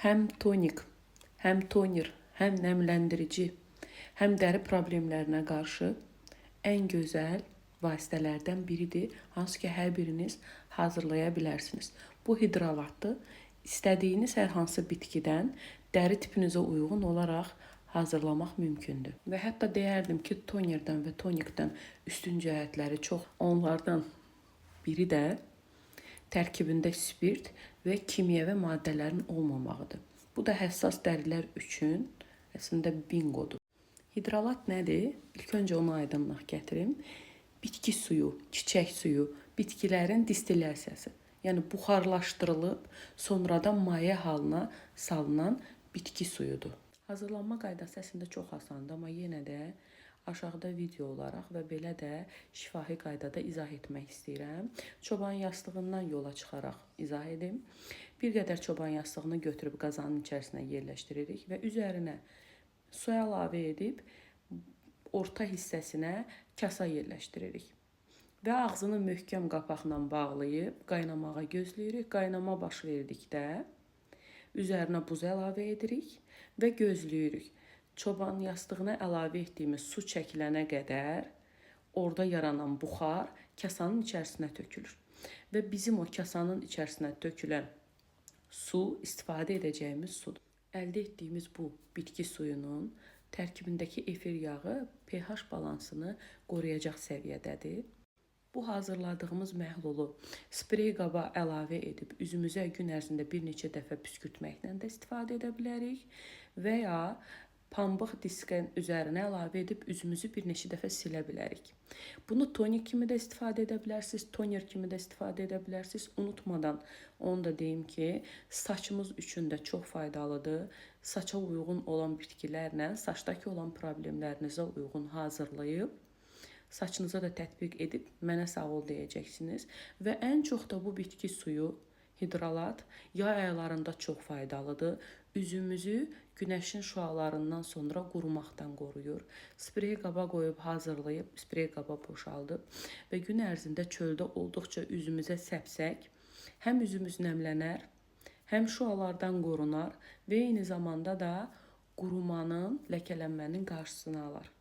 Həm tonik, həm toner, həm nəmləndirici, həm dəri problemlərinə qarşı ən gözəl vasitələrdən biridir, hansı ki, hər biriniz hazırlaya bilərsiniz. Bu hidralatdır. İstədiyiniz hər hansı bitkidən dəri tipinizə uyğun olaraq hazırlamaq mümkündür. Və hətta deyərdim ki, tonerdən və tonikdən üstün cəhətləri çox. Onlardan biri də tərkibində spirt və kimyəvi maddələrin olmamağıdır. Bu da həssas dərilər üçün əslində bingodur. Hidralat nədir? İlk öncə ona aydınlıq gətirim. Bitki suyu, çiçək suyu, bitkilərin distillyasiyası. Yəni buxarlaşdırılıb sonradan maye halına salınan bitki suyudur. Hazırlanma qaydası əslində çox asandır, amma yenə də aşağıda video olaraq və belə də şifahi qaydada izah etmək istəyirəm. Çoban yastığından yola çıxaraq izah edim. Bir qədər çoban yastığını götürüb qazanın içərisinə yerləşdiririk və üzərinə su əlavə edib orta hissəsinə kasa yerləşdiririk. Və ağzını möhkəm qapaqla bağlayıb qaynamağa gözləyirik. Qaynama baş verdikdə üzərinə buz əlavə edirik və gözləyirik. Çoban yastığına əlavə etdiyimiz su çəkilənə qədər orada yaranan buxar kasanın içərisinə tökülür. Və bizim o kasanın içərisinə tökülən su istifadə edəcəyimiz sudur. Əldə etdiyimiz bu bitki suyunun tərkibindəki efir yağı pH balansını qoruyacaq səviyyədədir. Bu hazırladığımız məhlulu sprey qaba əlavə edib üzümüzə gün ərzində bir neçə dəfə püskürtməklə də istifadə edə bilərik və ya pambıq diskin üzərinə əlavə edib üzümüzü bir neçə dəfə silə bilərik. Bunu tonik kimi də istifadə edə bilərsiniz, toner kimi də istifadə edə bilərsiniz. Unutmadan onu da deyim ki, saçımız üçün də çox faydalıdır. Saça uyğun olan bitkilərlə saçdakı olan problemlərinizə uyğun hazırlayıb saçınıza da tətbiq edib mənə sağ ol deyəcəksiniz. Və ən çox da bu bitki suyu, hidralat yay aylarında çox faydalıdır. Üzümüzü günəşin şüalarından sonra qurumaqdan qoruyur. Sprey qaba qoyub hazırlayıb, sprey qaba boşaldıb və gün ərzində çöldə olduqca üzümüzə səpsək, həm üzümüz nəmlənər, həm şüalardan qorunar və eyni zamanda da qurumanın, ləkələnmənin qarşısını alar.